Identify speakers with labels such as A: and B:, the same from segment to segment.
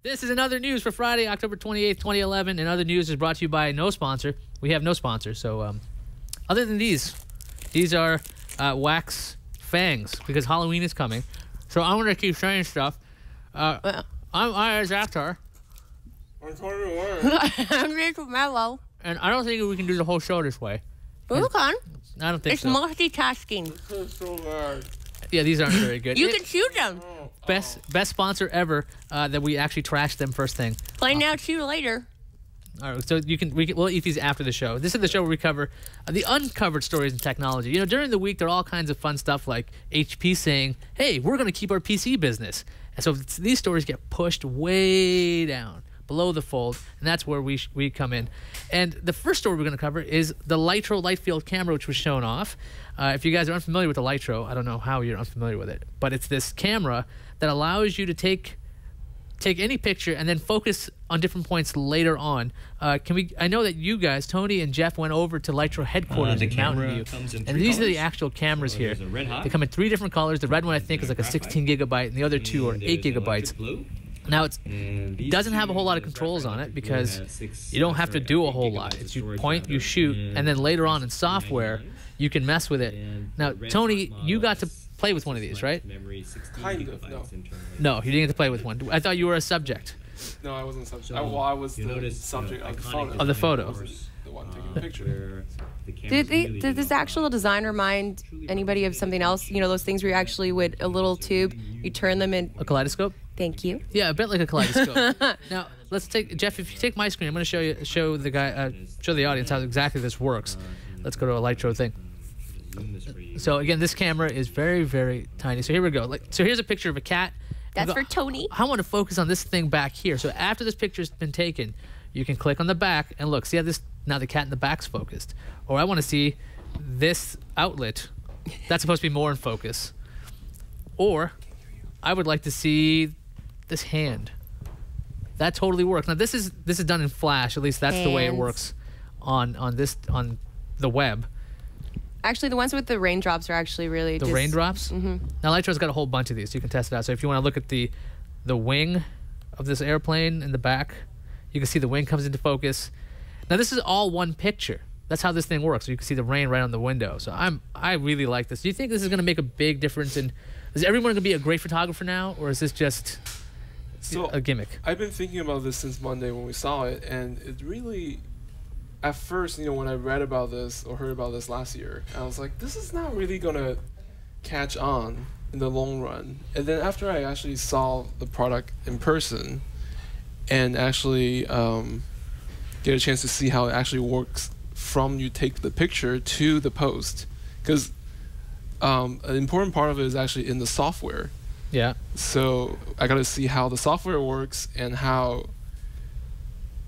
A: This is another news for Friday, October 28th, 2011. And other news is brought to you by no sponsor. We have no sponsor. So other than these are wax fangs because Halloween is coming. So I'm going to keep saying stuff. I'm Iyaz Akhtar.
B: I'm Rachel Mello.
A: And I don't think we can do the whole show this way.
B: But you can.
A: I don't think
B: It's
A: so.
B: multitasking.
C: This is so bad.
A: Yeah, these aren't very good.
B: You can shoot them.
A: Best sponsor ever that we actually trashed them first thing.
B: Play now, shoot later.
A: All right, so we'll eat these after the show. This is the show where we cover the uncovered stories in technology. You know, during the week there are all kinds of fun stuff like HP saying, "Hey, we're going to keep our PC business," and so these stories get pushed way down below the fold, and that's where we come in. And the first story we're going to cover is the Lytro light field camera, which was shown off. If you guys are unfamiliar with the Lytro, I don't know how you're unfamiliar with it, but it's this camera that allows you to take any picture and then focus on different points later on. I know that you guys, Tony and Jeff, went over to Lytro headquarters in Mountain View, and these are the actual cameras here. They come in 3 different colors. The red one I think is like a 16 gigabyte, and the other 2 are 8 gigabytes. Now it doesn't have a whole lot of controls on it because you don't have to do a whole lot. It's you point, you shoot, and then later on in software you can mess with it. Now, Tony, you got to play with one of these, right?
C: Kind of, no.
A: No, you didn't get to play with one. I thought you were a subject.
C: No, I wasn't a subject. I was the subject of the photo.
A: Of the photo.
C: The one taking the picture.
B: Did this actual design remind anybody of something else? You know, those things where you actually would, a little tube, you turn them in.
A: A kaleidoscope?
B: Thank you.
A: Yeah, a bit like a kaleidoscope. Now, let's take, Jeff, if you take my screen, I'm going to show the audience how exactly this works. Let's go to a Lytro thing. So again, this camera is very, very tiny. So here we go. So here's a picture of a cat.
B: That's for Tony.
A: I want to focus on this thing back here. So after this picture's been taken, you can click on the back and look. See how now the cat in the back's focused. Or I want to see this outlet. That's supposed to be more in focus. Or I would like to see this hand. That totally works. Now this is done in Flash. At least that's the way it works on the web.
B: Actually, the ones with the raindrops are actually really
A: the raindrops.
B: Mm-hmm.
A: Now Lytro's got a whole bunch of these, so you can test it out. So if you want to look at the wing of this airplane in the back, you can see the wing comes into focus. Now this is all one picture. That's how this thing works. So you can see the rain right on the window. So I really like this. Do you think this is going to make a big difference in? Is everyone going to be a great photographer now, or is this just a gimmick?
C: I've been thinking about this since Monday when we saw it, and it really, at first, you know, when I read about this or heard about this last year, I was like, this is not really going to catch on in the long run. And then after I actually saw the product in person and actually get a chance to see how it actually works from you take the picture to the post, because an important part of it is actually in the software.
A: Yeah. So
C: I got to see how the software works and how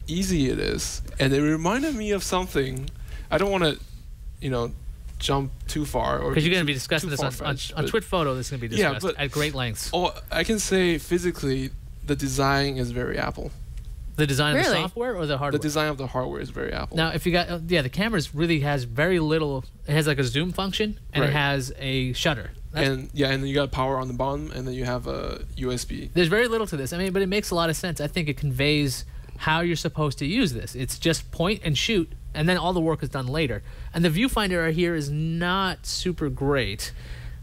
C: easy it is. And it reminded me of something. I don't want to, you know, jump too far. Because
A: you're going to be discussing this on TWiT Photo. This is going to be discussed at great lengths.
C: Oh, I can say physically the design is very Apple.
A: The design of the software or the hardware?
C: The design of the hardware is very Apple.
A: Now, if you got, the camera really has very little. It has like a zoom function and it has a shutter.
C: And then you got power on the bottom, and then you have a USB.
A: There's very little to this. I mean, but it makes a lot of sense. I think it conveys how you're supposed to use this. It's just point and shoot, and then all the work is done later. And the viewfinder here is not super great.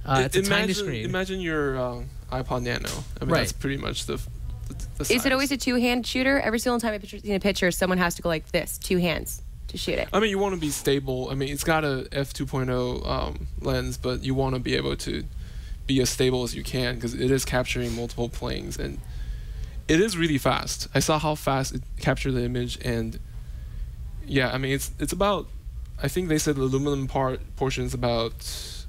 A: It's a tiny screen.
C: Imagine your iPod Nano. I mean, that's pretty much the size.
B: Is it always a two-hand shooter? Every single time I've seen a picture, someone has to go like this, 2 hands, to shoot it.
C: I mean, you want to be stable. I mean, it's got a f2.0 lens, but you want to be able to be as stable as you can because it is capturing multiple planes, and it is really fast. I saw how fast it captured the image, and yeah, I mean, it's about, I think they said the aluminum portion is about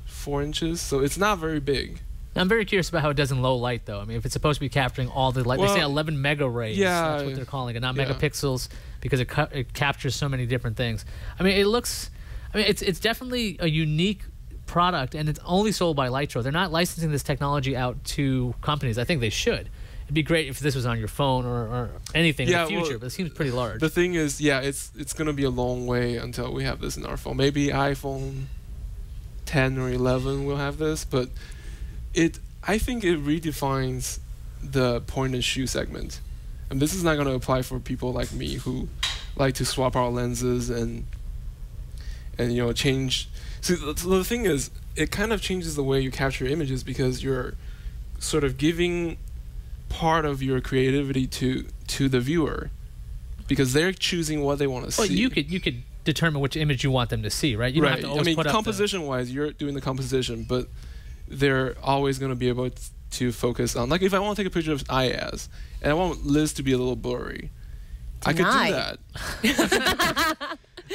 C: 4 inches, so it's not very big.
A: I'm very curious about how it does in low light, though. I mean, if it's supposed to be capturing all the light, they say 11 mega rays.
C: Yeah,
A: that's what they're calling it, not megapixels, because it captures so many different things. I mean, it looks. I mean, it's definitely a unique product, and it's only sold by Lytro. They're not licensing this technology out to companies. I think they should. It'd be great if this was on your phone or anything in the future, but it seems pretty large.
C: The thing is, it's going to be a long way until we have this in our phone. Maybe iPhone 10 or 11 will have this, but I think it redefines the point and shoot segment. And this is not going to apply for people like me who like to swap out lenses and change. See, the thing is, it kind of changes the way you capture images because you're sort of giving part of your creativity to the viewer because they're choosing what they want to see.
A: Well, you could determine which image you want them to see, right? You don't have to always put up
C: composition-wise, you're doing the composition, but they're always going to be able to focus on. Like, if I want to take a picture of Iyaz and I want Liz to be a little blurry, I could do that.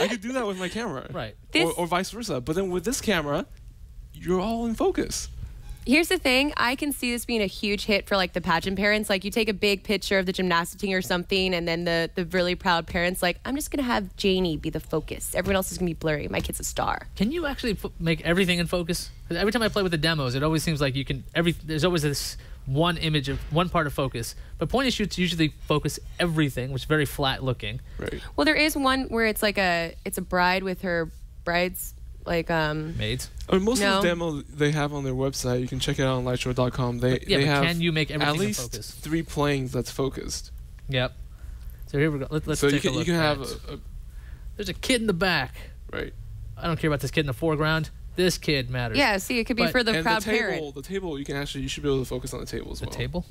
C: I could do that with my camera,
A: right?
C: Or vice versa. But then with this camera, you're all in focus.
B: Here's the thing. I can see this being a huge hit for like the pageant parents. Like you take a big picture of the gymnastic team or something, and then the really proud parents like, I'm just going to have Janie be the focus. Everyone else is going to be blurry. My kid's a star.
A: Can you actually make everything in focus? Because every time I play with the demos, it always seems like you can. There's always this one image of one part of focus. But point and shoots usually focus everything, which is very flat looking.
C: Right.
B: Well, there is one where it's like it's a bride with her brides. Like
A: maids.
C: I mean, most of the demos they have on their website, you can check it out on lightshow.com. They have
A: can you make everything
C: at least
A: in focus?
C: 3 planes that's focused.
A: Yep. So here we go. Let's
C: so
A: take a look.
C: You can have
A: there's a kid in the back.
C: Right.
A: I don't care about this kid in the foreground. This kid matters.
B: Yeah. See, it could be for the proud parent.
C: The table, you should be able to focus on the table as well.
A: The table.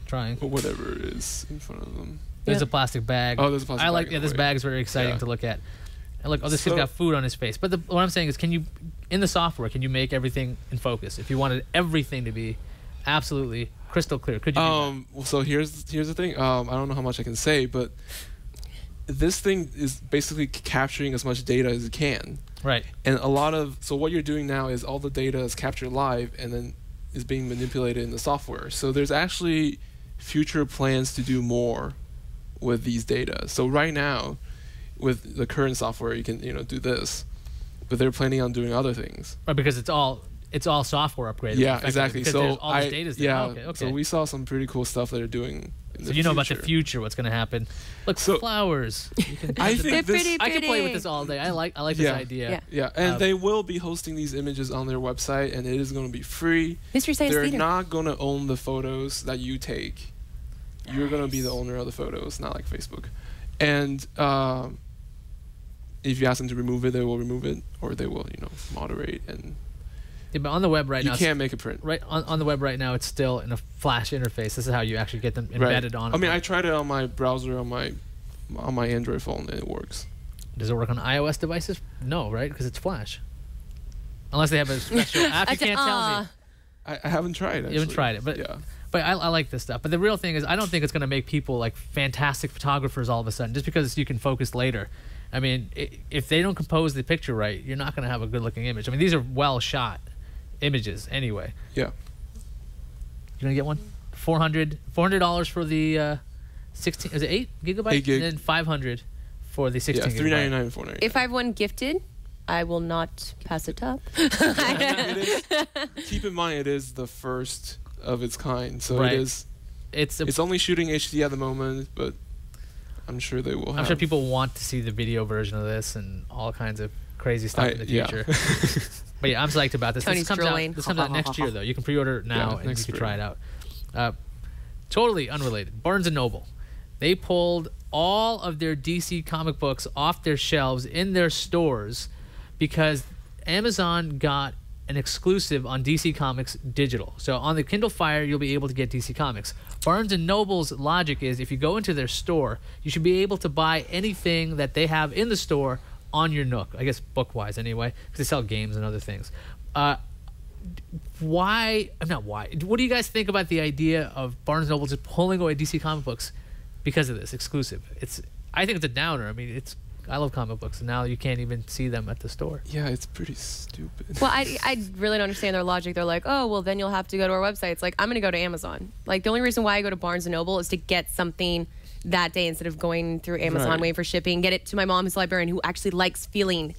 A: Trying.
C: Or whatever it is in front of them.
A: There's a plastic bag.
C: Oh, there's a plastic bag.
A: this bag is very exciting to look at. And look, this kid's got food on his face. But what I'm saying is, in the software, can you make everything in focus? If you wanted everything to be absolutely crystal clear, could you do that?
C: Well, so here's the thing. I don't know how much I can say, but this thing is basically capturing as much data as it can.
A: Right.
C: And so what you're doing now is all the data is captured live and then is being manipulated in the software. So there's actually future plans to do more with these data. So right now, with the current software, you can do this, but they're planning on doing other things.
A: Right, because it's all software upgraded.
C: Yeah, exactly.
A: Because
C: so
A: all this data's there. Okay.
C: So we saw some pretty cool stuff that they're doing.
A: So you know about the future, what's going to happen? Look, flowers.
C: I think this.
A: I can play with this all day. I like this idea.
C: Yeah, and they will be hosting these images on their website, and it is going to be free.
B: Mystery Science
C: They're
B: Theater.
C: not going to own the photos that you take. You're going to be the owner of the photos, not like Facebook. And if you ask them to remove it, they will remove it, or they will, moderate and.
A: Yeah, but on the web right now,
C: you can't make a print.
A: Right on the web right now, it's still in a Flash interface. This is how you actually get them embedded on.
C: I mean, I tried it on my browser on my Android phone, and it works.
A: Does it work on iOS devices? No, right? Because it's Flash. Unless they have a special app, you can't tell me.
C: I haven't tried. Actually.
A: You haven't tried it, but
C: yeah.
A: But I like this stuff. But the real thing is, I don't think it's going to make people like fantastic photographers all of a sudden just because you can focus later. I mean, if they don't compose the picture right, you're not going to have a good-looking image. I mean, these are well shot images anyway.
C: Yeah.
A: You gonna get one? $400 for the 16. Is it 8 gigabyte?
C: 8 gig.
A: And then $500 for the 16
C: gigabyte. $399 and $499.
B: If I have one gifted, I will not pass it up.
C: Keep in mind, it is the first of its kind, so
A: right.
C: it is. It's only shooting HD at the moment, but I'm sure they will.
A: I'm sure people want to see the video version of this and all kinds of crazy stuff in the future. Yeah. But yeah, I'm psyched about this.
B: Tony's
A: this comes out next year, though. You can pre-order it now and you can try it out. Totally unrelated. Barnes & Noble. They pulled all of their DC comic books off their shelves in their stores because Amazon got an exclusive on DC Comics digital. So on the Kindle Fire, you'll be able to get DC Comics. Barnes & Noble's logic is if you go into their store, you should be able to buy anything that they have in the store on your Nook, I guess book-wise anyway, because they sell games and other things. Not why. What do you guys think about the idea of Barnes & Noble just pulling away DC comic books because of this exclusive? I think it's a downer. I mean, I love comic books, and now you can't even see them at the store.
C: Yeah, it's pretty stupid.
B: Well, I really don't understand their logic. They're like, oh, well, then you'll have to go to our website. It's like, I'm going to go to Amazon. Like, the only reason why I go to Barnes & Noble is to get something that day instead of going through Amazon waiting for shipping, get it to my mom who's a librarian who actually likes feeling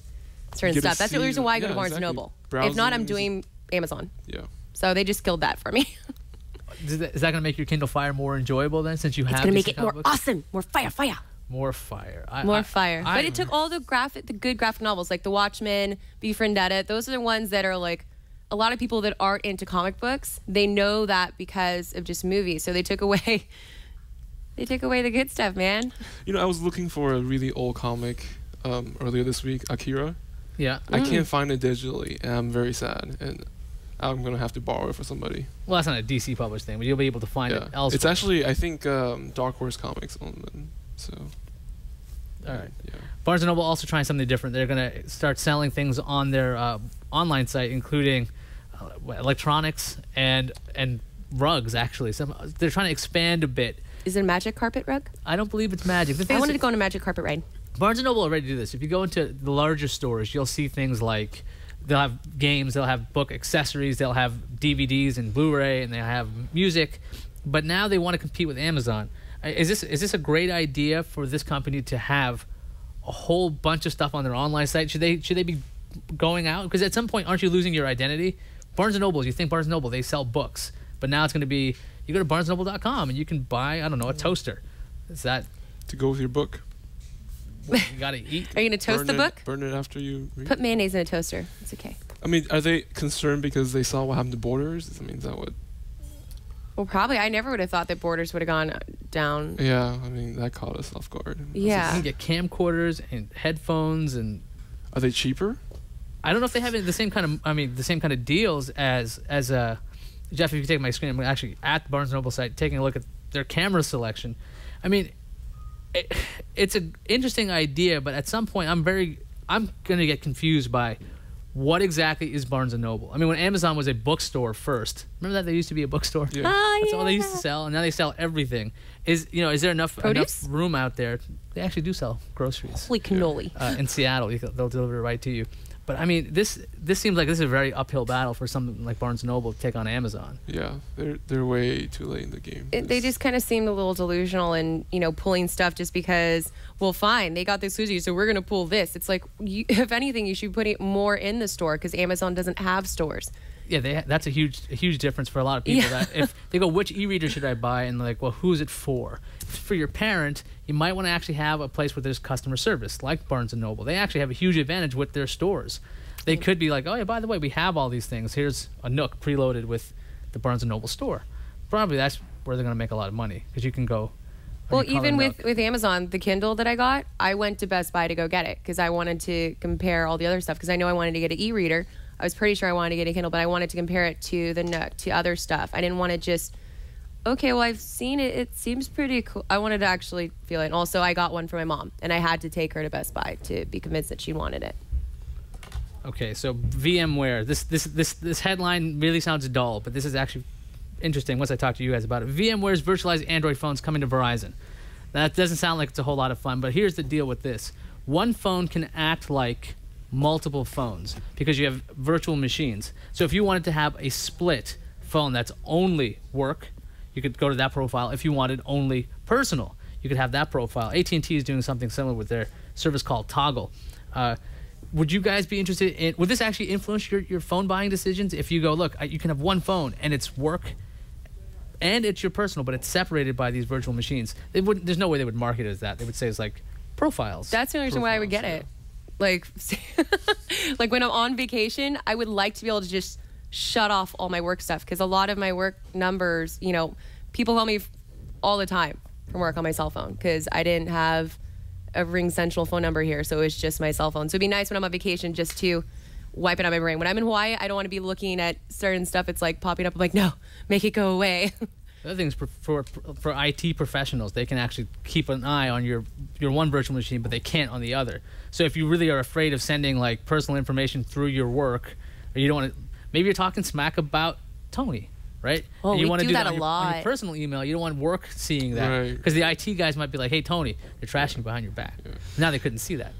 B: certain stuff. That's the only reason why I go to Barnes & Noble. If not, I'm doing Amazon.
C: Yeah.
B: So they just killed that for me.
A: Is that going to make your Kindle Fire more enjoyable then, since you have?
B: It's going to make it more awesome, more fire.
A: More fire.
B: More fire. But it took all the good graphic novels like The Watchmen, B for Vendetta. Those are the ones that are like a lot of people that aren't into comic books. They know that because of just movies. So they took away They took away the good stuff, man.
C: You know, I was looking for a really old comic earlier this week, Akira.
A: Yeah.
C: I can't find it digitally, and I'm very sad. And I'm gonna have to borrow it for somebody.
A: Well, that's not a DC published thing, but you'll be able to find it elsewhere.
C: It's actually, I think, Dark Horse Comics owns it. So.
A: All right.
C: Yeah.
A: Barnes & Noble also trying something different. They're going to start selling things on their online site, including electronics and rugs, actually. They're trying to expand a bit.
B: Is it a magic carpet rug?
A: I don't believe it's magic.
B: I wanted to go on a magic carpet ride.
A: Barnes & Noble already do this. If you go into the larger stores, you'll see things like they'll have games, they'll have book accessories, they'll have DVDs and Blu-ray, and they'll have music. But now they want to compete with Amazon. Is this a great idea for this company to have a whole bunch of stuff on their online site? Should they be going out? Because at some point, aren't you losing your identity? Barnes & Noble, you think Barnes & Noble, they sell books. But now it's going to be, you go to barnesnoble.com and you can buy, I don't know, a toaster. Is that...
C: To go with your book.
A: Well, you got to eat.
B: Are you going to toast the book?
C: Burn it after you read.
B: Put mayonnaise in a toaster. It's okay.
C: I mean, are they concerned because they saw what happened to Borders? I mean, is that what...
B: Well, probably. I never would have thought that Borders would have gone down.
C: Yeah, I mean, that caught us off guard.
B: Yeah.
A: You can get camcorders and headphones and...
C: Are they cheaper?
A: I don't know if they have the same kind of deals as Jeff, if you take my screen, I'm actually at the Barnes & Noble site taking a look at their camera selection. I mean, it's an interesting idea, but at some point I'm going to get confused by what exactly is Barnes & Noble. I mean, when Amazon was a bookstore first, remember that they used to be a bookstore?
C: Yeah.
A: That's all they used to sell, and now they sell everything. Is there enough room out there? They actually do sell groceries.
B: Holy cannoli.
A: In Seattle, they'll deliver it right to you. But I mean, this seems like this is a very uphill battle for something like Barnes & Noble to take on Amazon.
C: Yeah, they're way too late in the game.
B: They just kind of seemed a little delusional and, pulling stuff just because, well, fine, they got the exclusive, so we're going to pull this. It's like, if anything, you should put it more in the store because Amazon doesn't have stores.
A: Yeah, that's a huge difference for a lot of people. Yeah. That if they go, which e-reader should I buy? And they're like, well, who's it for? For your parent, you might want to actually have a place where there's customer service, like Barnes & Noble. They actually have a huge advantage with their stores. They could be like, oh, yeah, by the way, we have all these things. Here's a Nook preloaded with the Barnes & Noble store. Probably that's where they're going to make a lot of money because you can go.
B: Well, even with Amazon, the Kindle that I got, I went to Best Buy to go get it because I wanted to compare all the other stuff because I know I wanted to get an e-reader. I was pretty sure I wanted to get a Kindle, but I wanted to compare it to the Nook, to other stuff. I didn't want to just, okay, well, I've seen it. It seems pretty cool. I wanted to actually feel it. And also, I got one for my mom, and I had to take her to Best Buy to be convinced that she wanted it.
A: Okay, so VMware. This headline really sounds dull, but this is actually interesting once I talk to you guys about it. VMware's virtualized Android phones coming to Verizon. That doesn't sound like it's a whole lot of fun, but here's the deal with this. One phone can act like multiple phones because you have virtual machines. So if you wanted to have a split phone that's only work, you could go to that profile. If you wanted only personal, you could have that profile. AT&T is doing something similar with their service called Toggle. Would you guys be interested in, would this actually influence your phone buying decisions? If you go, look, you can have one phone and it's work and it's your personal, but it's separated by these virtual machines. There's no way they would market it as that. They would say it's like profiles.
B: That's the only reason why I would get it. Like when I'm on vacation, I would like to be able to just shut off all my work stuff because a lot of my work numbers, people call me all the time from work on my cell phone because I didn't have a Ring Central phone number here, so it's just my cell phone. So it'd be nice when I'm on vacation just to wipe it out of my brain. When I'm in Hawaii, I don't want to be looking at certain stuff. It's like popping up. I'm like, no, make it go away.
A: The other thing is for IT professionals, they can actually keep an eye on your one virtual machine, but they can't on the other. So if you really are afraid of sending like personal information through your work, or you don't want to, maybe you're talking smack about Tony, right?
B: Oh,
A: you
B: we
A: want to
B: do that
A: on
B: a
A: your,
B: lot.
A: on your personal email. You don't want work seeing that because the IT guys might be like, hey, Tony, they're trashing behind your back. Yeah. Now they couldn't see that.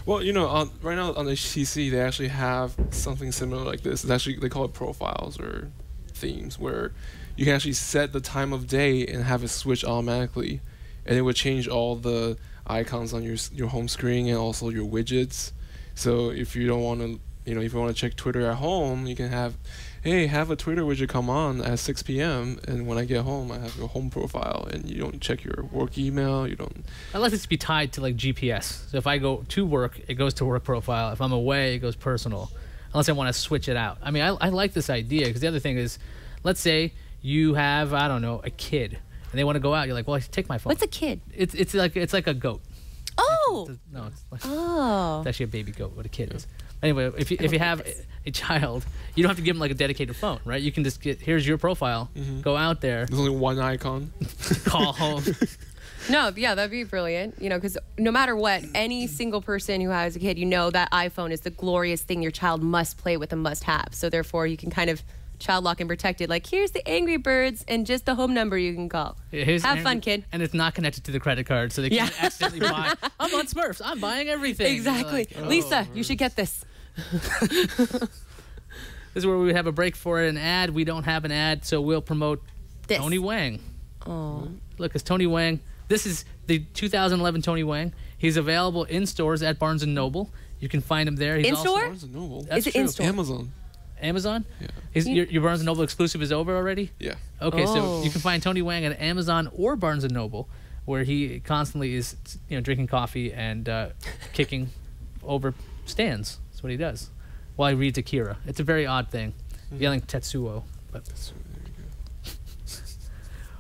C: Well, right now on HTC, they actually have something similar like this. It's actually, they call it profiles or themes, where you can actually set the time of day and have it switch automatically, and it would change all the icons on your home screen and also your widgets. So if you don't want to, if you want to check Twitter at home, you can have a Twitter widget come on at 6 p.m. and when I get home, I have your home profile, and you don't check your work email. You don't.
A: I like this to be tied to like GPS. So if I go to work, it goes to work profile. If I'm away, it goes personal. Unless I want to switch it out. I mean, I like this idea because the other thing is, let's say you have, I don't know, a kid, and they want to go out. You're like, well, take my phone.
B: What's a kid?
A: It's like a goat.
B: Oh.
A: No, it's like
B: Oh.
A: it's actually a baby goat. What a kid is. Anyway, if you have a child, you don't have to give them like a dedicated phone, right? You can just here's your profile. Go out there.
C: There's only one icon.
A: Call home.
B: No, yeah, that'd be brilliant. You know, because no matter what, any single person who has a kid, you know that iPhone is the glorious thing your child must play with and must have. So therefore, you can kind of child lock and protect it. Like, here's the Angry Birds and just the home number you can call. Have fun, kid.
A: And it's not connected to the credit card, so they can't accidentally buy. I'm on Smurfs. I'm buying everything.
B: Exactly.
A: Like,
B: Lisa, you should get this.
A: This is where we have a break for an ad. We don't have an ad, so we'll promote
B: This.
A: Tony Wang.
B: Oh.
A: Look, it's Tony Wang. This is the 2011 Tony Wang. He's available in stores at Barnes & Noble. You can find him there. He's
B: In
A: also,
B: store?
C: Barnes and Noble.
A: That's
B: Is it
A: true.
B: in store?
C: Amazon.
A: Amazon?
C: Yeah.
A: Your Barnes & Noble exclusive is over already?
C: Yeah.
A: Okay, so
B: Oh.
A: you can find Tony Wang at Amazon or Barnes & Noble, where he constantly is, drinking coffee and kicking over stands. That's what he does while he reads Akira. It's a very odd thing, yelling Tetsuo. But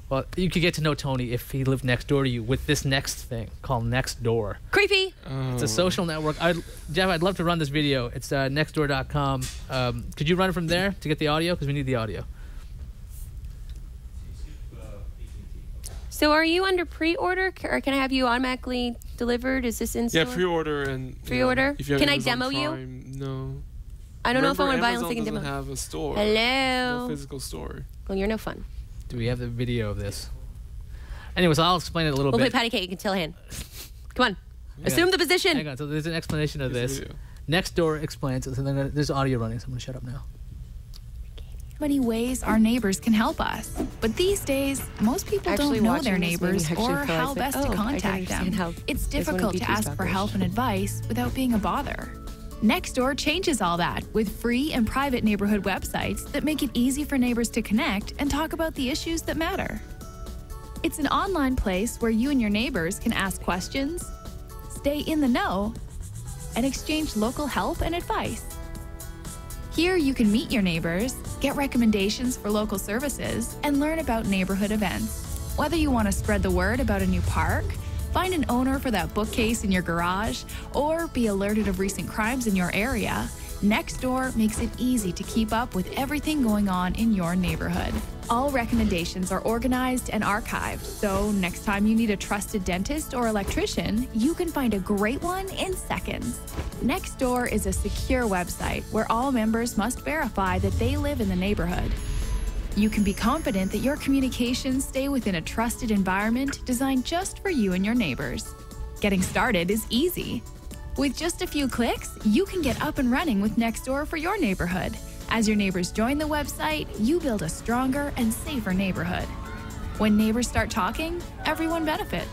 A: well, you could get to know Tony if he lived next door to you with this next thing called Nextdoor.
B: Creepy.
A: It's a social network. Jeff, I'd love to run this video. It's nextdoor.com. Could you run it from there to get the audio? Because we need the audio.
B: So are you under pre-order, or can I have you automatically delivered? Is this in store?
C: Yeah, pre-order and
B: Pre-order?
C: if you have
B: Can I
C: Amazon
B: demo you?
C: Prime, No.
B: I don't know if I want to buy
C: Amazon
B: one second
C: doesn't
B: demo.
C: have a store.
B: Hello.
C: No physical store.
B: Well, you're no fun.
A: Do we have the video of this? Anyways, I'll explain it a little
B: We'll play
A: bit.
B: patty cake. You can tell hand. Come on.
C: Yeah.
B: Assume the position.
A: Hang on. So there's an explanation of
C: Here's
A: this.
C: the video.
A: Nextdoor explains it. So then there's audio running, so I'm going to shut up now.
D: Many ways our neighbors can help us. But these days, most people
B: Actually
D: don't know
B: watching
D: their
B: this made me
D: neighbors
B: actually
D: or
B: realize
D: how
B: that,
D: best
B: I
D: to
B: can
D: contact
B: understand how
D: them. It's
B: this wouldn't
D: difficult
B: be
D: to
B: too
D: ask for
B: stalkerish.
D: help and advice without being a bother. Nextdoor changes all that with free and private neighborhood websites that make it easy for neighbors to connect and talk about the issues that matter. It's an online place where you and your neighbors can ask questions, stay in the know, and exchange local help and advice. Here you can meet your neighbors, get recommendations for local services, and learn about neighborhood events. Whether you want to spread the word about a new park, find an owner for that bookcase in your garage, or be alerted of recent crimes in your area, Nextdoor makes it easy to keep up with everything going on in your neighborhood. All recommendations are organized and archived, so next time you need a trusted dentist or electrician, you can find a great one in seconds. Nextdoor is a secure website where all members must verify that they live in the neighborhood. You can be confident that your communications stay within a trusted environment designed just for you and your neighbors. Getting started is easy. With just a few clicks, you can get up and running with Nextdoor for your neighborhood. As your neighbors join the website, you build a stronger and safer neighborhood. When neighbors start talking, everyone benefits.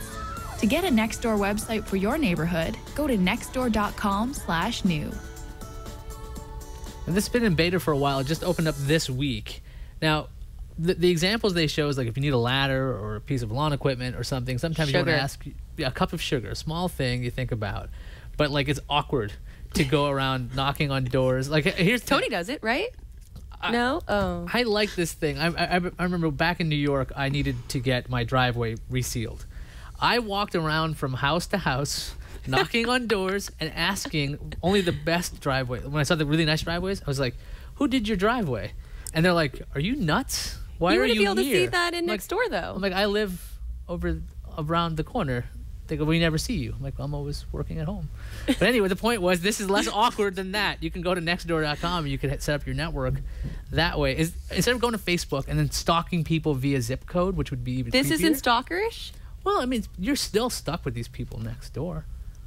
D: To get a Nextdoor website for your neighborhood, go to nextdoor.com/new.
A: And this has been in beta for a while. It just opened up this week. Now, the examples they show is like if you need a ladder or a piece of lawn equipment or something, sometimes you want to
B: Sugar.
A: ask a cup of sugar, a small thing you think about. But like it's awkward to go around knocking on doors. Like here's
B: Tony does it, right? No? Oh.
A: I like this thing. I remember back in New York, I needed to get my driveway resealed. I walked around from house to house, knocking on doors and asking only the best driveway. When I saw the really nice driveways, I was like, "Who did your driveway?" And they're like, "Are you nuts? Why
B: You
A: are
B: wouldn't
A: you
B: be able
A: here?"
B: to see that in
A: I'm
B: next door, though.
A: I'm like, "I live around the corner." They go, "We never see you." I'm like, well, "I'm always working at home." But anyway, the point was this is less awkward than that. You can go to nextdoor.com and you can set up your network that way. Instead of going to Facebook and then stalking people via zip code, which would be even
B: This
A: creepier.
B: isn't stalkerish?
A: Well, I mean, you're still stuck with these people next door.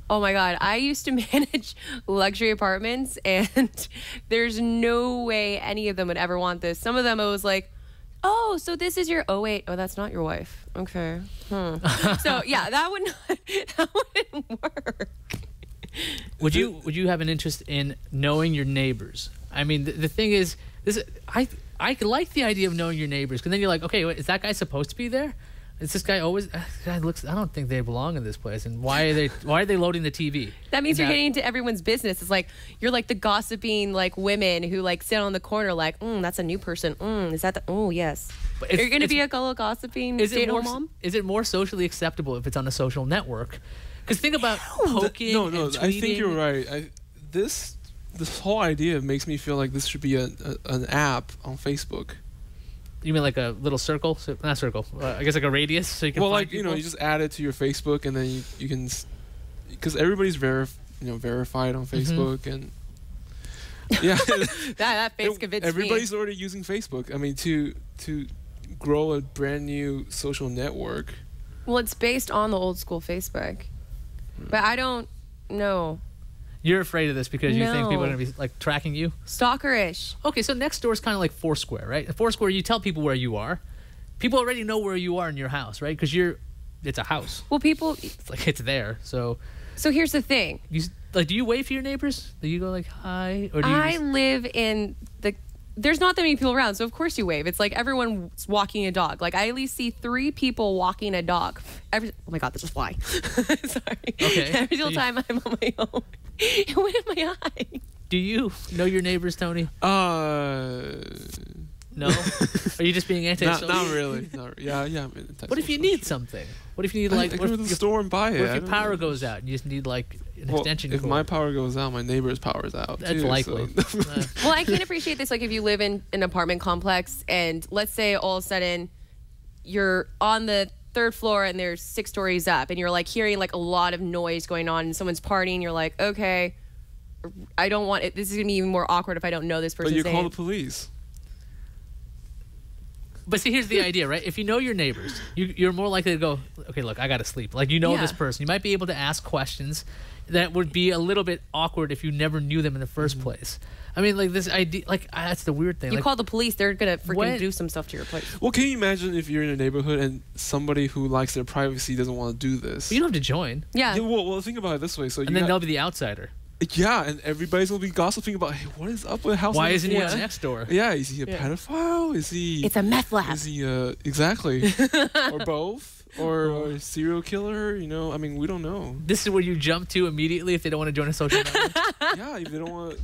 B: Oh my God. I used to manage luxury apartments, and there's no way any of them would ever want this. Some of them, I was like, oh, so this is your, oh wait, oh, that's not your wife. Okay. So yeah, that wouldn't work.
A: Would you have an interest in knowing your neighbors? I mean, the thing is, I like the idea of knowing your neighbors, because then you're like, okay, wait, is that guy supposed to be there? It's this guy always. Guy looks. I don't think they belong in this place. And why are they loading the TV?
B: That means you're getting into everyone's business. It's like you're like the gossiping like women who like sit on the corner like, that's a new person. Is that the? Oh yes. You're gonna be a little gossiping stay-at-home mom.
A: Is it more socially acceptable if it's on a social network? Because think about poking.
C: No,
A: and
C: I think
A: tweeting.
C: you're right. This whole idea makes me feel like this should be an app on Facebook.
A: You mean like a little circle? Not circle. I guess like a radius, so you can.
C: Well,
A: find
C: like
A: people?
C: you just add it to your Facebook, and then you can, because everybody's verified on Facebook, and yeah,
B: that face convinced
C: everybody's
B: me.
C: already using Facebook. I mean, to grow a brand new social network.
B: Well, it's based on the old school Facebook, but I don't know.
A: You're afraid of this because you think people are
B: No.
A: going to be like tracking you?
B: Stalkerish.
A: Okay, so Nextdoor is kind of like Foursquare, right? Foursquare, you tell people where you are. People already know where you are in your house, right? Because it's a house.
B: Well, people.
A: It's like it's there. So
B: here's the thing.
A: do you wave to your neighbors? Do you go like hi, or do you?
B: I live in the. There's not that many people around, so of course you wave. It's like everyone's walking a dog. Like I at least see 3 people walking a dog. Oh my god, that's a fly. Sorry.
A: Okay.
B: Every single time I'm on my own. It went in my eye.
A: Do you know your neighbors, Tony? No. Are you just being antisocial?
C: Not really. Yeah. I'm
A: What if you need something? What if you need like?
C: I go to the store and buy it.
A: What if
C: I
A: your
C: don't
A: power
C: know.
A: goes out and you just need like an extension
C: If
A: cord?
C: my power goes out, my neighbor's power's out.
A: That's
C: too,
A: likely.
C: so-
B: Well, I can appreciate this. Like if you live in an apartment complex and let's say all of a sudden you're on the 3rd floor and there's 6 stories up and you're like hearing like a lot of noise going on and someone's partying. You're like, okay, I don't want it. This is gonna be even more awkward if I don't know this
C: But
B: person's
C: you
B: name.
C: call the police.
A: But see, here's the idea, right? If you know your neighbors, you're more likely to go, okay, look, I got to sleep. Like, you know
B: Yeah.
A: this person. You might be able to ask questions that would be a little bit awkward if you never knew them in the first place. I mean, like, this idea, like, that's the weird thing.
B: You
A: like,
B: call the police, they're gonna freaking
A: When-
B: do some stuff to your place.
C: Well, can you imagine if you're in a neighborhood and somebody who likes their privacy doesn't want to do this?
A: you don't have to join.
B: Yeah.
C: Yeah, well, think about it this way. So
A: And then they'll be the outsider.
C: yeah, and everybo's gonna be gossiping about, hey, what is up with house?
A: Why
C: number
A: isn't he
C: 4?
A: on Nextdoor?
C: Yeah, is he a pedophile? Is he?
B: It's a meth lab.
C: Is he exactly or both or a serial killer? I mean, we don't know.
A: This is where you jump to immediately if they don't want to join a social network.
C: Yeah, if they don't want.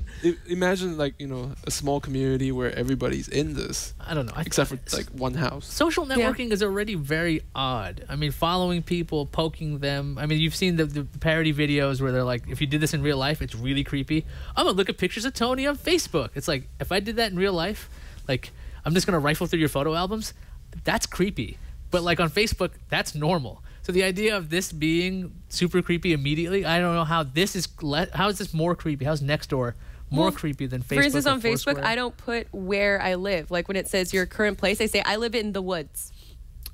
C: Imagine like a small community where everybody's in this,
A: I don't know.
C: except for like one house.
A: Social networking is already very odd. I mean, following people, poking them. I mean, you've seen the parody videos where they're like, if you did this in real life, it's really creepy. I'm going to look at pictures of Tony on Facebook. It's like, if I did that in real life, like, I'm just going to rifle through your photo albums. That's creepy. But like on Facebook, that's normal. So the idea of this being super creepy immediately, I don't know how this is. How is this more creepy? How's Nextdoor more creepy than Facebook?
B: For instance,
A: or
B: on Facebook,
A: Foursquare?
B: I don't put where I live. Like when it says your current place, I say I live in the woods.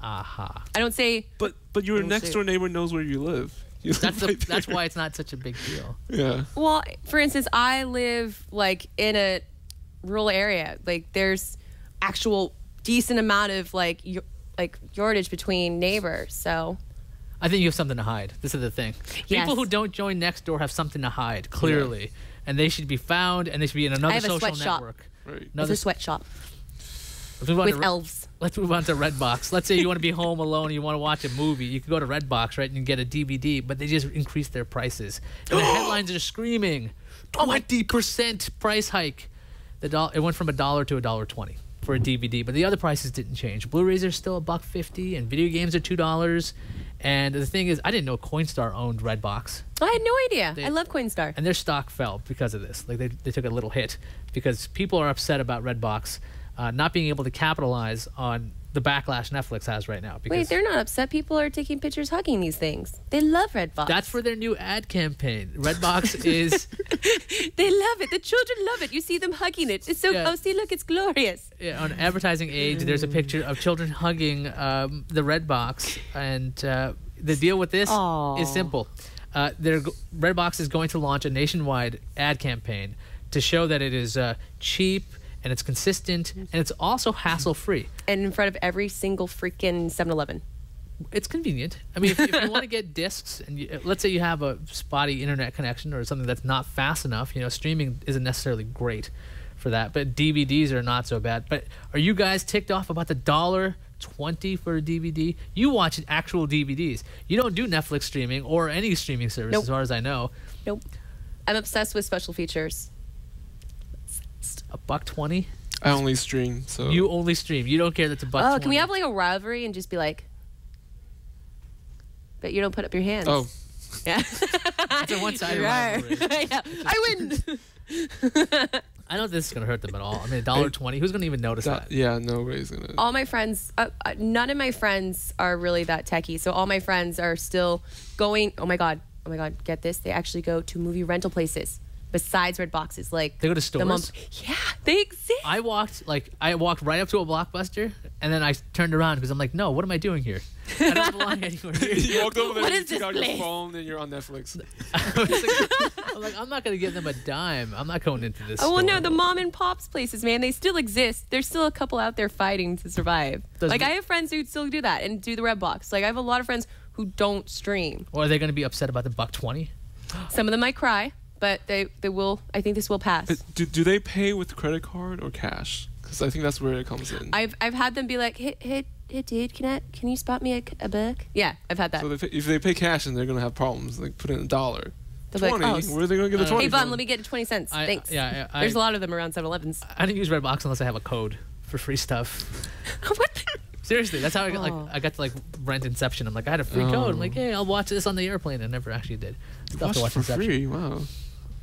A: Aha.
B: I don't say.
C: But your
B: We'll
C: next
B: see.
C: door neighbor knows where you live. You
A: That's
C: live right
A: that's
C: there.
A: why it's not such a big deal.
C: Yeah.
B: Well, for instance, I live like in a rural area. Like there's actual decent amount of like yardage between neighbors. So
A: I think you have something to hide. This is the thing.
B: Yes.
A: People who don't join Nextdoor have something to hide, clearly. And they should be found, and they should be in another
B: have a
A: social
B: sweatshop.
A: network.
C: Right.
A: Another,
B: it's a sweatshop
A: let's move on
B: with
A: to,
B: elves.
A: Let's move on to Redbox. Let's say you want to be home alone and you want to watch a movie. You can go to Redbox, right, and get a DVD, but they just increased their prices. And the headlines are screaming, 20% price hike. It went from $1 to $1.20 for a DVD, but the other prices didn't change. Blu-rays are still $1.50, and video games are $2. And the thing is, I didn't know Coinstar owned Redbox,
B: I had no idea. I love Coinstar.
A: and their stock fell because of this. Like they took a little hit because people are upset about Redbox not being able to capitalize on the backlash Netflix has right now. Because
B: Wait, they're not upset. People are taking pictures hugging these things. They love Redbox.
A: that's for their new ad campaign. Redbox is
B: They love it. The children love it. You see them hugging it. It's so.
A: Yeah.
B: Oh, see, look, it's glorious.
A: on Advertising Age. There's a picture of children hugging the Redbox, and the deal with this
B: Aw.
A: is simple. Redbox is going to launch a nationwide ad campaign to show that it is cheap and it's consistent and it's also hassle-free.
B: And in front of every single freaking 7-Eleven.
A: It's convenient. I mean, if you want to get discs, and let's say you have a spotty internet connection or something that's not fast enough, streaming isn't necessarily great for that. But DVDs are not so bad. But are you guys ticked off about the $1 $1.20 for a DVD. You watch actual DVDs. You don't do Netflix streaming or any streaming service,
B: Nope.
A: as far as I know.
B: Nope. I'm obsessed with special features.
A: $1.20.
C: I only stream, so
A: You only stream. You don't care that's $1.20.
B: Oh, can we have like a rivalry and just be like, but you don't put up your hands?
C: oh,
B: Yeah.
A: It's a one-sided
B: Right.
A: rivalry.
B: Yeah. I win.
A: I don't think this is gonna hurt them at all. I mean, $1.20. Who's gonna even notice that?
C: yeah, nobody's gonna.
B: All my friends, none of my friends are really that techie. So all my friends are still going. Oh my god, get this. They actually go to movie rental places besides red boxes. Like
A: They go to stores?
B: Yeah, they exist.
A: I walked right up to a Blockbuster, and then I turned around because I'm like, no, what am I doing here? I don't belong anywhere here.
C: You walked over there,
B: What
C: you
B: is
C: took
B: this
C: out your
B: place?
C: phone, and you're on Netflix.
A: I'm like, I'm not gonna give them a dime. I'm not going into this.
B: Oh well, no,
A: store.
B: the mom and pops places, man, they still exist. There's still a couple out there fighting to survive.
A: Does-
B: I have friends who still do that and do the red box. Like I have a lot of friends who don't stream.
A: Or are they gonna be upset about the $1.20?
B: Some of them might cry, but they will. I think this will pass.
C: Do they pay with credit card or cash? Because I think that's where it comes in.
B: I've had them be like, hey, dude, can you spot me a book? Yeah, I've had that.
C: So if they pay cash, then they're gonna have problems. Like put in $1.
B: They'll be like,
C: 20.
B: oh,
C: Where are they gonna get the 20?
B: Hey, Bum,
C: from?
B: let me get 20 cents. Thanks.
A: I
B: There's a lot of them around 7-Elevens.
A: I didn't use Redbox unless I have a code for free stuff.
B: What?
A: Seriously, that's how I got
B: Oh.
A: I got to like rent Inception. I'm like, I had a free code. I'm like, hey, I'll watch this on the airplane. I never actually did. Still have to
C: Watched
A: watch
C: for
A: Inception.
C: free. Wow.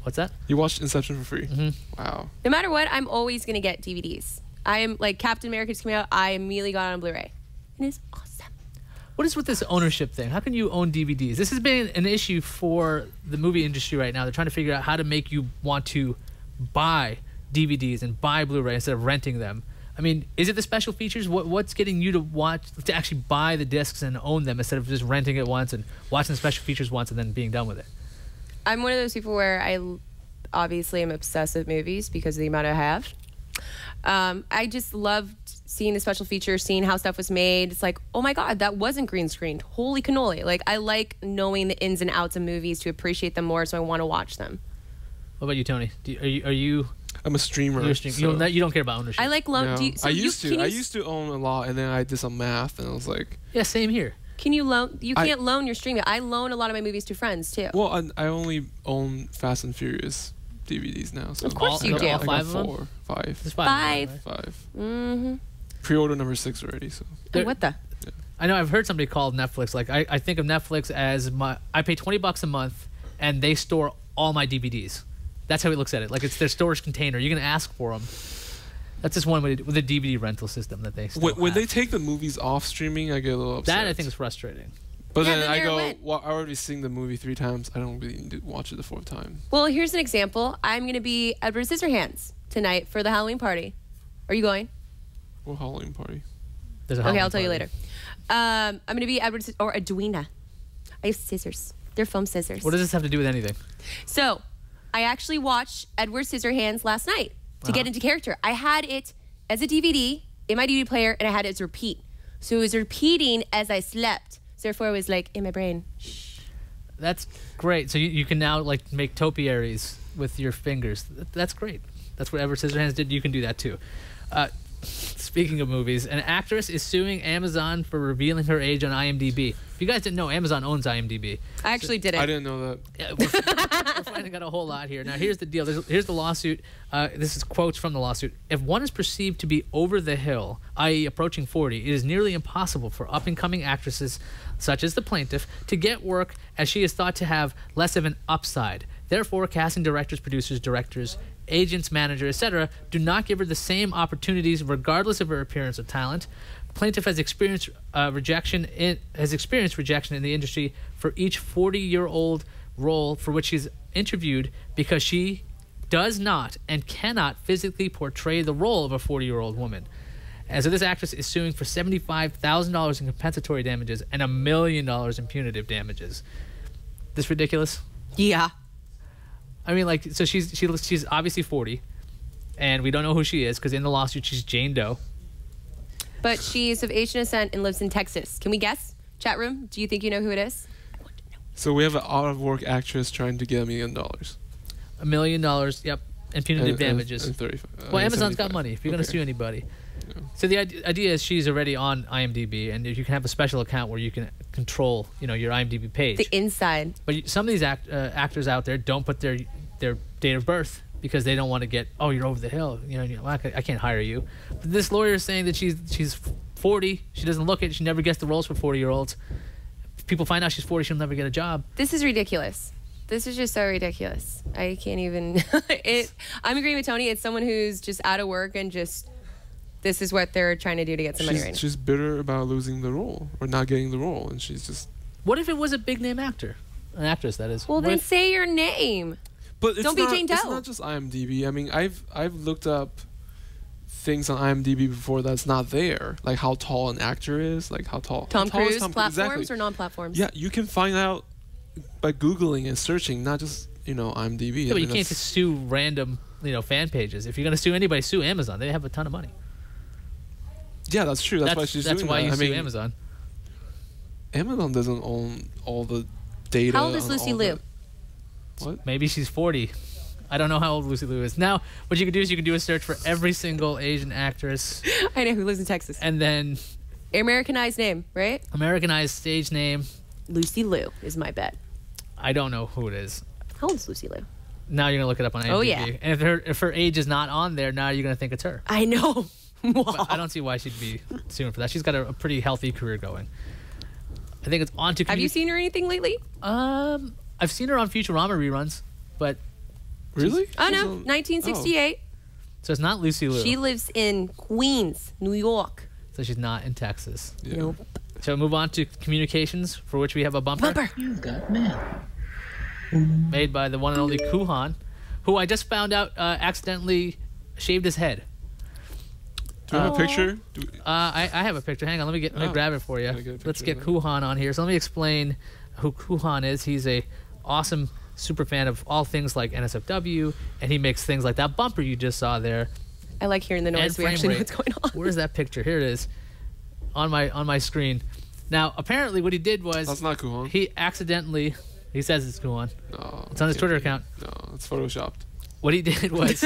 A: What's that?
C: You watched Inception for free.
A: Mhm.
C: Wow.
B: No matter what, I'm always going to get DVDs. I am like Captain America's coming out. I immediately got it on Blu-ray. It is awesome.
A: What is with this ownership thing? How can you own DVDs? This has been an issue for the movie industry right now. They're trying to figure out how to make you want to buy DVDs and buy Blu-ray instead of renting them. I mean, is it the special features? What's getting you to actually buy the discs and own them instead of just renting it once and watching the special features once and then being done with it?
B: I'm one of those people where I obviously am obsessed with movies because of the amount I have. I just loved seeing the special features, seeing how stuff was made. It's like, oh my god, that wasn't green screened. Holy cannoli! Like I like knowing the ins and outs of movies to appreciate them more, so I want to watch them.
A: What about you, Tony? Are you
C: I'm a streamer.
A: you're a stream-
C: so-
A: you don't care about ownership?
B: I like loan.
C: No.
B: Do you, so
C: I
B: you-
C: used to.
B: can
C: I
B: you-
C: used to own a lot, and then I did some math, and I was like,
A: Yeah, same here.
B: Can you loan? You
C: I-
B: can't loan your streaming. I loan a lot of my movies to friends too.
C: well, I only own Fast and Furious DVDs now. So
B: Of course
A: All-
B: you
A: all
B: do.
C: I got
A: five of them?
C: 4, 5,
A: There's
B: Five.
A: right?
C: 5.
B: Mm-hmm.
C: Pre-order number 6 already. So
A: There-
B: What the?
A: I know I've heard somebody call Netflix. Like I think of Netflix as I pay $20 a month and they store all my DVDs. That's how he looks at it. Like it's their storage container. You can ask for them. That's just one way with the DVD rental system that they still
C: when
A: have.
C: they take the movies off streaming, I get a little upset.
A: That I think is frustrating.
C: But
B: Yeah,
C: then
B: then
C: I
B: there it
C: go,
B: went.
C: well, I already seen the movie 3 times. I don't really need to watch it the 4th time.
B: Well, here's an example. I'm going to be Edward Scissorhands tonight for the Halloween party. Are you going?
C: What Halloween party?
A: There's a
B: Okay,
A: Halloween
B: I'll tell you
A: party.
B: later. I'm going to be Edward or Edwina. I have scissors. They're foam scissors.
A: What does this have to do with anything?
B: So, I actually watched Edward Scissorhands last night to get into character. I had it as a DVD in my DVD player, and I had it as repeat. So it was repeating as I slept. So therefore, it was like in my brain.
A: That's great. So you can now like make topiaries with your fingers. That's great. That's what Edward Scissorhands did. You can do that too. Speaking of movies, an actress is suing Amazon for revealing her age on IMDb. If you guys didn't know, Amazon owns IMDb.
B: I actually did
C: I
B: it.
C: didn't know that.
A: Yeah, we're finding out a whole lot here. Now, here's the deal. Here's the lawsuit. This is quotes from the lawsuit. If one is perceived to be over the hill, i.e. approaching 40, it is nearly impossible for up-and-coming actresses, such as the plaintiff, to get work as she is thought to have less of an upside. Therefore, casting directors, producers, directors, agents, managers, etc., do not give her the same opportunities regardless of her appearance or talent. Plaintiff has experienced rejection in the industry for each 40-year-old role for which she's interviewed because she does not and cannot physically portray the role of a 40-year-old woman. And so this actress is suing for $75,000 in compensatory damages and $1 million in punitive damages. This ridiculous?
B: Yeah.
A: I mean, like, so she's obviously 40, and we don't know who she is because in the lawsuit she's Jane Doe.
B: But she's of Asian descent and lives in Texas. Can we guess? Chat room, do you think you know who it is?
C: So we have an out-of-work actress trying to get $1 million.
A: $1 million, yep, and punitive damages.
C: And 35.
A: Well, Amazon's got
C: 75.
A: money if you're going to
C: Okay.
A: sue anybody. So the idea is she's already on IMDb, and you can have a special account where you can control, your IMDb page.
B: The inside.
A: But some of these actors out there don't put their date of birth because they don't want to get, oh, you're over the hill. I can't hire you. But this lawyer is saying that she's 40. She doesn't look it. She never gets the roles for 40-year-olds. If people find out she's 40, she'll never get a job.
B: This is ridiculous. This is just so ridiculous. I can't even. I'm agreeing with Tony. It's someone who's just out of work and just. This is what they're trying to do to get some money right now.
C: She's bitter about losing the role or not getting the role, and she's just.
A: What if it was a big name actor, an actress that is?
B: Well, then say your name.
C: But
B: don't be Jane Doe.
C: It's not just IMDb. I mean, I've looked up things on IMDb before that's not there, like how tall an actor is, like how tall.
B: Tom
C: how tall
B: Cruise,
C: is Tom
B: platforms
C: exactly.
B: or non-platforms?
C: Yeah, you can find out by Googling and searching, not just IMDb.
A: Yeah, but you can't just sue random fan pages. If you're gonna sue anybody, sue Amazon. They have a ton of money.
C: Yeah, that's true. That's why she's doing that.
A: That's why you sue Amazon.
C: Amazon doesn't own all the data.
B: How old is Lucy Liu?
C: What?
A: Maybe she's 40. I don't know how old Lucy Liu is. Now, what you can do is you can do a search for every single Asian actress.
B: I know who lives in Texas.
A: And then
B: Americanized name, right?
A: Americanized stage name.
B: Lucy Liu is my bet.
A: I don't know who it is.
B: How old is Lucy Liu?
A: Now you're gonna look it up on IMDb.
B: Oh, yeah.
A: And if her age is not on there, now you're gonna think it's her.
B: I know.
A: But I don't see why she'd be suing for that. She's got a pretty healthy career going. I think it's on to.
B: Have you seen her anything lately?
A: I've seen her on Futurama reruns, but
C: really?
B: Oh no, 1968.
A: So it's not Lucy Liu.
B: She lives in Queens, New York.
A: So she's not in Texas.
C: Yeah.
B: Nope.
A: So move on to communications, for which we have a bumper.
E: You've got mail.
A: Made by the one and only Kuhan, who I just found out accidentally shaved his head.
C: Do you have a picture?
A: I have a picture. Hang on, let me grab it for you.
C: Get a picture
A: Let's get
C: of that.
A: Kuhan on here. So let me explain who Kuhan is. He's a awesome super fan of all things like NSFW, and he makes things like that bumper you just saw there.
B: I like hearing the noise. We actually know what's going on.
A: Where's that picture? Here it is, on my screen. Now, apparently, what he did was
C: That's not Kuhan.
A: he accidentally. He says it's Kuhan.
C: No,
A: It's on his Twitter account.
C: No, it's photoshopped.
A: What he did was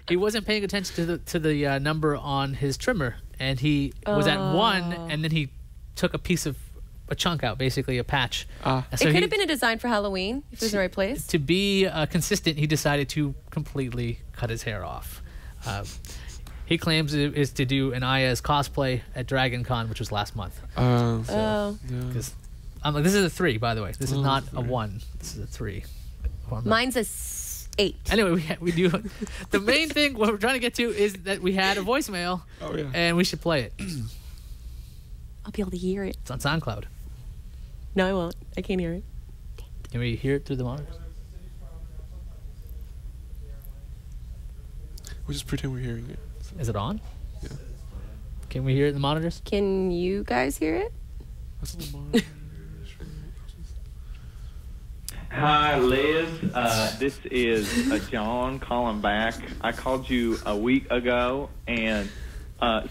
A: he wasn't paying attention to the number on his trimmer, and he was at 1, and then he took a chunk out, basically a patch. And
B: It
A: so
B: could
A: he-
B: have been a design for Halloween if it was in the right place.
A: To be consistent, he decided to completely cut his hair off. He claims it is to do an Iyaz cosplay at Dragon Con, which was last month.
B: Oh.
C: Yeah.
A: Because I'm like, this is a 3, by the way. This is
C: Oh,
A: not a
C: 3.
A: 1. This is a 3.
B: Mine's a 8.
A: Anyway, we do. The main thing what we're trying to get to is that we had a voicemail,
C: Oh yeah.
A: and we should play it.
B: I'll be able to hear it.
A: It's on SoundCloud.
B: No, I won't. I can't hear it.
A: Can we hear it through the monitors?
C: We just pretend we're hearing it. So,
A: Is it on?
C: yeah.
A: Can we hear it in the monitors?
B: Can you guys hear it?
C: That's the monitor.
F: Hi, Liz. This is John calling back. I called you a week ago, and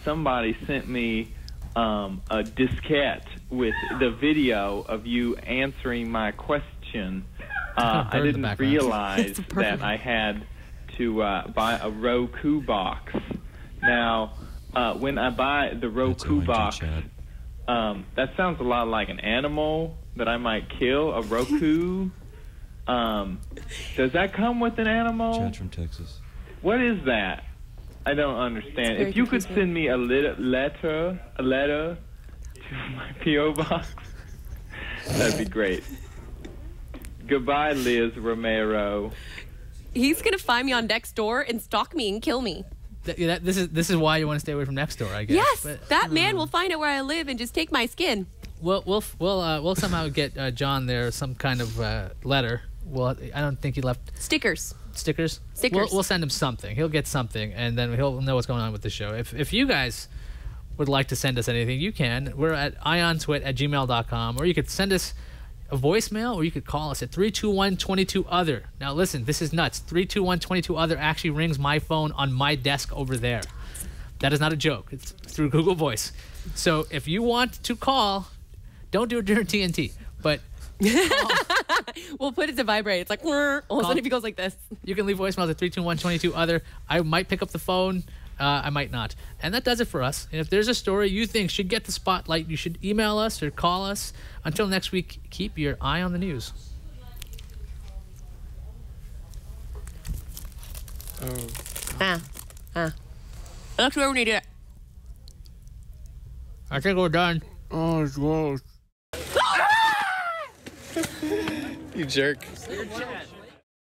F: somebody sent me a diskette with the video of you answering my question. I
A: Bird in the
F: didn't
A: background.
F: realize that I had to buy a Roku box. Now, when I buy the Roku box, that sounds a lot like an animal that I might kill, a Roku. Does that come with an animal?
E: Chad from Texas.
F: What is that? I don't understand.
B: very
F: If you could
B: confusing.
F: send me a letter to my P.O. box, that'd be great. Goodbye, Liz Romero.
B: He's gonna find me on Nextdoor and stalk me and kill me.
A: This is why you want to stay away from Nextdoor, I guess.
B: Yes,
A: But
B: that man will find out where I live and just take my skin.
A: we'll somehow get John there some kind of letter. Well, I don't think he left
B: Stickers.
A: stickers.
B: Stickers.
A: We'll send him something. He'll get something, and then he'll know what's going on with the show. If you guys would like to send us anything, you can. We're at iontwit@gmail.com, or you could send us a voicemail, or you could call us at 321-22-OTHER. Now listen, this is nuts. 321-22-OTHER actually rings my phone on my desk over there. That is not a joke. It's through Google Voice. So if you want to call, don't do it during TNT, but
B: We'll put it to vibrate. It's like, all of a sudden it goes like this.
A: you can leave voicemails at 321-22-OTHER. I might pick up the phone. I might not. And that does it for us. And if there's a story you think should get the spotlight, you should email us or call us. Until next week, keep your eye on the news.
B: Look where we need it.
A: I think we're done.
C: Oh, it's gross.
E: You jerk.